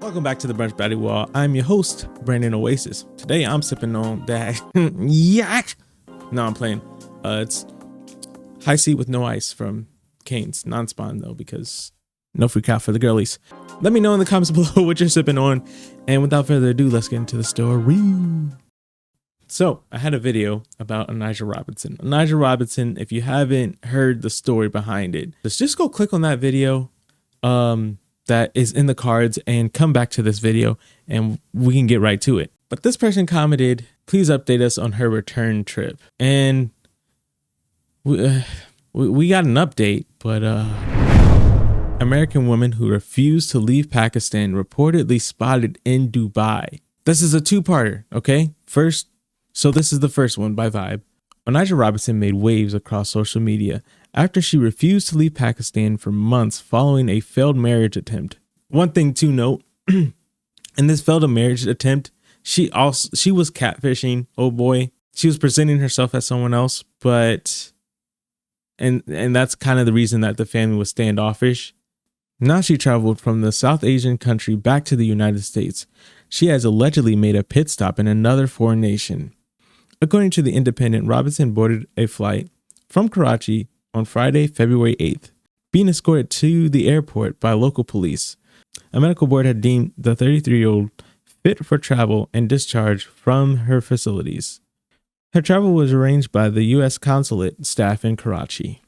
Welcome back to the Brunch Batty Wall. I'm your host, Brandon Oasis. Today I'm sipping on that yak. No, I'm playing. It's High C with no ice from Cane's. Non-spawn though, because no freak out for the girlies. Let me know in the comments below what you're sipping on. And without further ado, let's get into the story. So I had a video about Onija Robinson. Onija Robinson, if you haven't heard the story behind it, just go click on that video. That is in the cards and come back to this video and we can get right to it. But this person commented, please update us on her return trip. And we got an update, but American woman who refused to leave Pakistan reportedly spotted in Dubai. This is a two-parter, okay? This is the first one by Vibe. Onija Robinson made waves across social media after she refused to leave Pakistan for months following a failed marriage attempt. One thing to note, in this failed marriage attempt, she was catfishing. Oh boy, she was presenting herself as someone else, but and that's kind of the reason that the family was standoffish. Now she traveled from the South Asian country back to the United States. She has allegedly made a pit stop in another foreign nation. According to The Independent, Robinson boarded a flight from Karachi on Friday, February 8th, being escorted to the airport by local police. A medical board had deemed the 33-year-old fit for travel and discharge from her facilities. Her travel was arranged by the U.S. consulate staff in Karachi.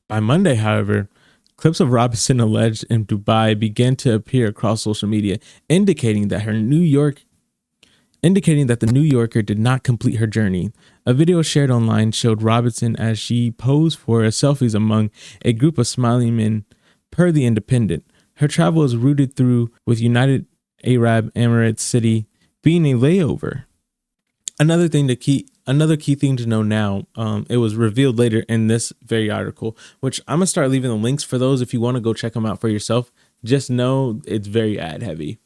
By Monday, however, clips of Robinson alleged in Dubai began to appear across social media, indicating that the New Yorker did not complete her journey. A video shared online showed Robinson as she posed for selfies among a group of smiling men, per The Independent. Her travel is routed through with United Arab Emirates City being a layover. Another key thing to know now, it was revealed later in this very article, which I'm going to start leaving the links for those if you want to go check them out for yourself. Just know it's very ad heavy.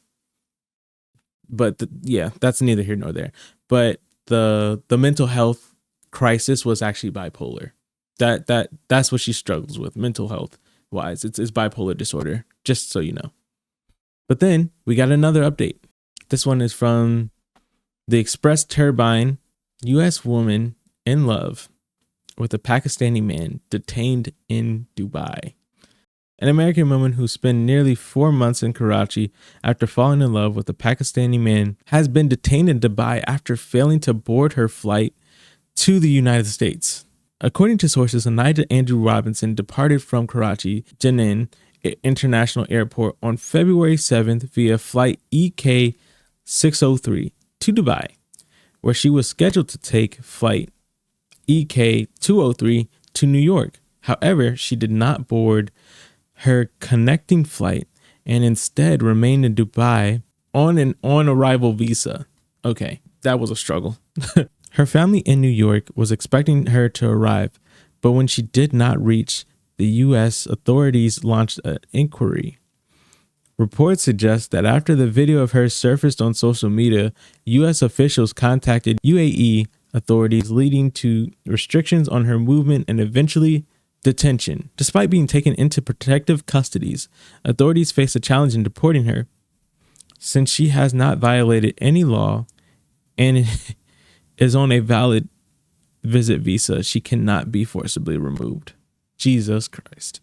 But yeah, that's neither here nor there. But the mental health crisis was actually bipolar. That's what she struggles with mental health wise. It's bipolar disorder, just so you know. But then we got another update. This one is from the Express Turbine. U.S. woman in love with a Pakistani man detained in Dubai. An American woman who spent nearly 4 months in Karachi after falling in love with a Pakistani man has been detained in Dubai after failing to board her flight to the United States. According to sources, Onija Andrew Robinson departed from Karachi Jenin International Airport on February 7th via flight EK 603 to Dubai, where she was scheduled to take flight EK 203 to New York. However, she did not board her connecting flight and instead remained in Dubai on an on-arrival visa. Okay, that was a struggle. Her family in New York was expecting her to arrive, but when she did not reach, the U.S. authorities launched an inquiry. Reports suggest that after the video of her surfaced on social media, U.S. officials contacted UAE authorities, leading to restrictions on her movement and eventually detention. Despite being taken into protective custodies, authorities face a challenge in deporting her. Since she has not violated any law and is on a valid visit visa, she cannot be forcibly removed. Jesus Christ.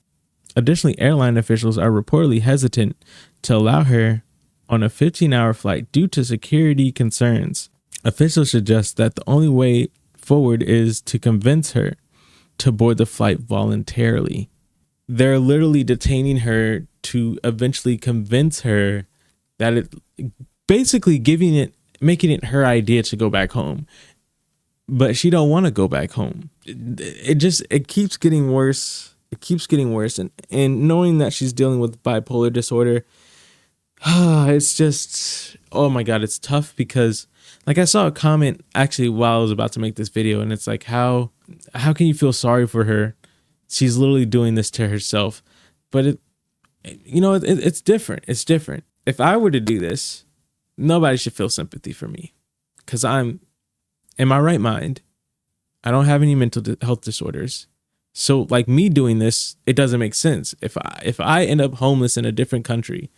Additionally, airline officials are reportedly hesitant to allow her on a 15-hour flight due to security concerns. Officials suggest that the only way forward is to convince her to board the flight voluntarily. They're literally detaining her to eventually convince her that it basically making it her idea to go back home. But she don't want to go back home. It keeps getting worse. It keeps getting worse. And knowing that she's dealing with bipolar disorder, it's just, oh my God, it's tough because like I saw a comment actually while I was about to make this video, and it's like, how can you feel sorry for her? She's literally doing this to herself. But it's different. It's different. If I were to do this, nobody should feel sympathy for me because I'm in my right mind. I don't have any mental health disorders. So like me doing this, it doesn't make sense. If I end up homeless in a different country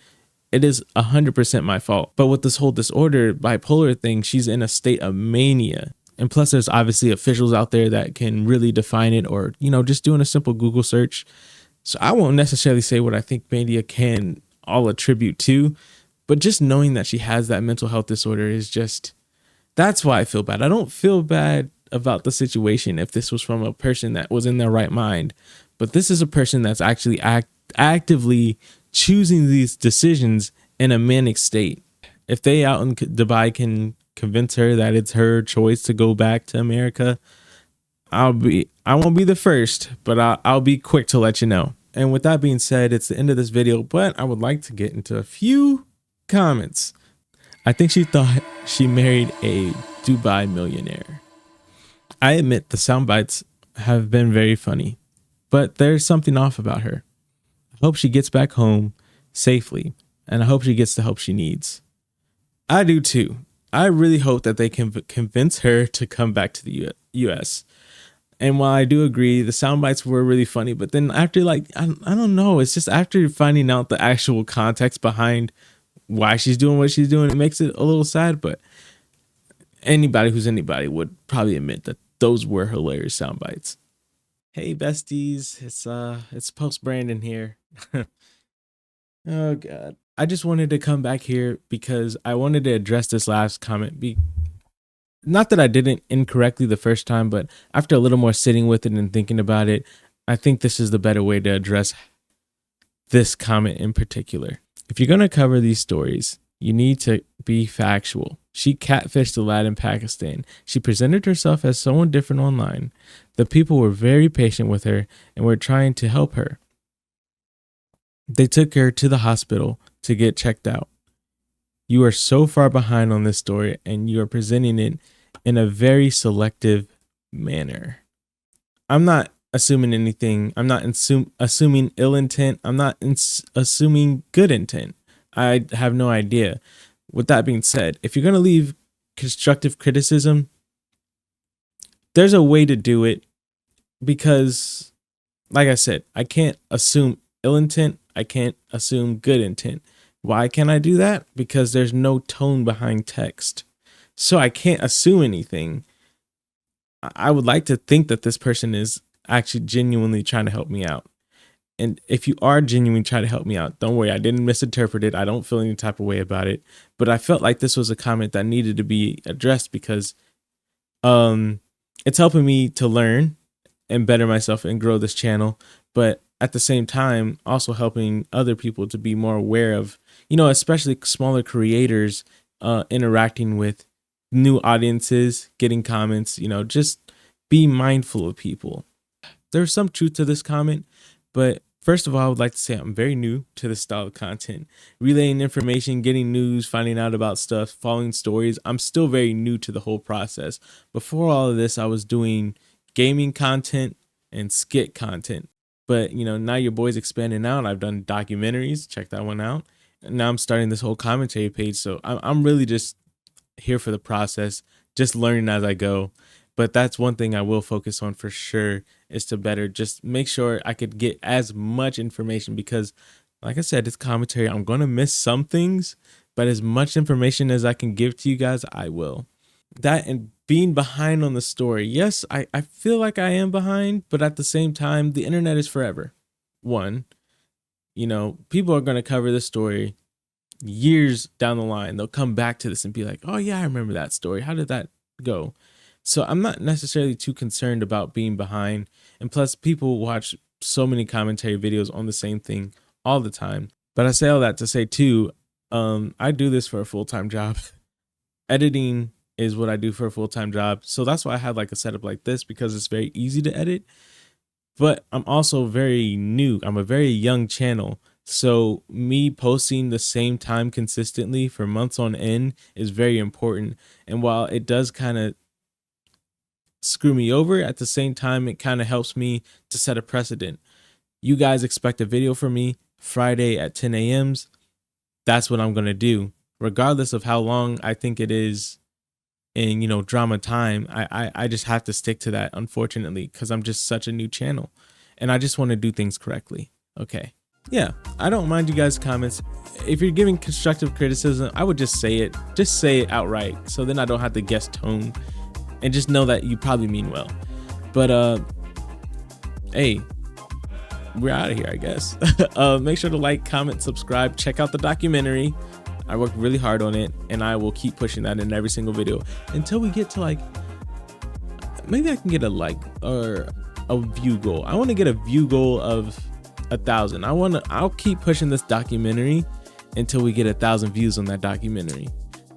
It is 100% my fault. But with this whole disorder, bipolar thing, she's in a state of mania. And plus, there's obviously officials out there that can really define it, or, just doing a simple Google search. So I won't necessarily say what I think media can all attribute to, but just knowing that she has that mental health disorder is just, that's why I feel bad. I don't feel bad about the situation if this was from a person that was in their right mind, but this is a person that's actually actively choosing these decisions in a manic state. If they out in Dubai can convince her that it's her choice to go back to America, I won't be the first, but I'll be quick to let you know. And with that being said, it's the end of this video, but I would like to get into a few comments. I think she thought she married a Dubai millionaire. I admit the sound bites have been very funny, but there's something off about her. I hope she gets back home safely, and I hope she gets the help she needs. I do too. I really hope that they can convince her to come back to the US. And while I do agree, the sound bites were really funny, but then after, I don't know, it's just after finding out the actual context behind why she's doing what she's doing, it makes it a little sad. But anybody who's anybody would probably admit that those were hilarious sound bites. Hey besties, it's Post Brandon here. Oh god. I just wanted to come back here because I wanted to address this last comment. Not that I didn't incorrectly the first time, but after a little more sitting with it and thinking about it, I think this is the better way to address this comment in particular. If you're going to cover these stories, you need to be factual. She catfished a lad in Pakistan. She presented herself as someone different online. The people were very patient with her and were trying to help her. They took her to the hospital to get checked out. You are so far behind on this story, and you are presenting it in a very selective manner. I'm not assuming anything. I'm not assuming ill intent. I'm not assuming good intent. I have no idea. With that being said, if you're going to leave constructive criticism, there's a way to do it, because, like I said, I can't assume ill intent. I can't assume good intent. Why can't I do that? Because there's no tone behind text. So I can't assume anything. I would like to think that this person is actually genuinely trying to help me out. And if you are genuinely trying to help me out, don't worry, I didn't misinterpret it. I don't feel any type of way about it. But I felt like this was a comment that needed to be addressed because it's helping me to learn and better myself and grow this channel. But at the same time, also helping other people to be more aware of, especially smaller creators interacting with new audiences, getting comments, just be mindful of people. There's some truth to this comment, but first of all, I would like to say I'm very new to this style of content. Relaying information, getting news, finding out about stuff, following stories. I'm still very new to the whole process. Before all of this, I was doing gaming content and skit content. But, now your boy's expanding out. I've done documentaries. Check that one out. And now I'm starting this whole commentary page. So I'm really just here for the process, just learning as I go. But that's one thing I will focus on for sure, is to better just make sure I could get as much information, because like I said, it's commentary. I'm going to miss some things, but as much information as I can give to you guys, I will. That and being behind on the story. Yes, I feel like I am behind, but at the same time, the internet is forever. One, people are going to cover this story years down the line. They'll come back to this and be like, oh yeah, I remember that story. How did that go? So I'm not necessarily too concerned about being behind. And plus, people watch so many commentary videos on the same thing all the time. But I say all that to say too, I do this for a full-time job. Editing is what I do for a full-time job. So that's why I have like a setup like this, because it's very easy to edit. But I'm also very new. I'm a very young channel. So me posting the same time consistently for months on end is very important. And while it does kind of screw me over, at the same time, it kind of helps me to set a precedent. You guys expect a video from me Friday at 10 a.m. That's what I'm going to do, regardless of how long I think it is in, drama time. I just have to stick to that, unfortunately, because I'm just such a new channel and I just want to do things correctly. Okay. yeah, I don't mind you guys' comments. If you're giving constructive criticism, I would just say it. Just say it outright, so then I don't have to guess tone, and just know that you probably mean well. But hey, we're out of here, I guess. Make sure to like, comment, subscribe, check out the documentary. I worked really hard on it, and I will keep pushing that in every single video until we get to like, maybe I can get a like or a view goal. I want to get a view goal of 1,000. I'll keep pushing this documentary until we get 1,000 views on that documentary.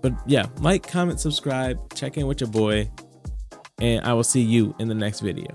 But yeah, like, comment, subscribe, check in with your boy, and I will see you in the next video.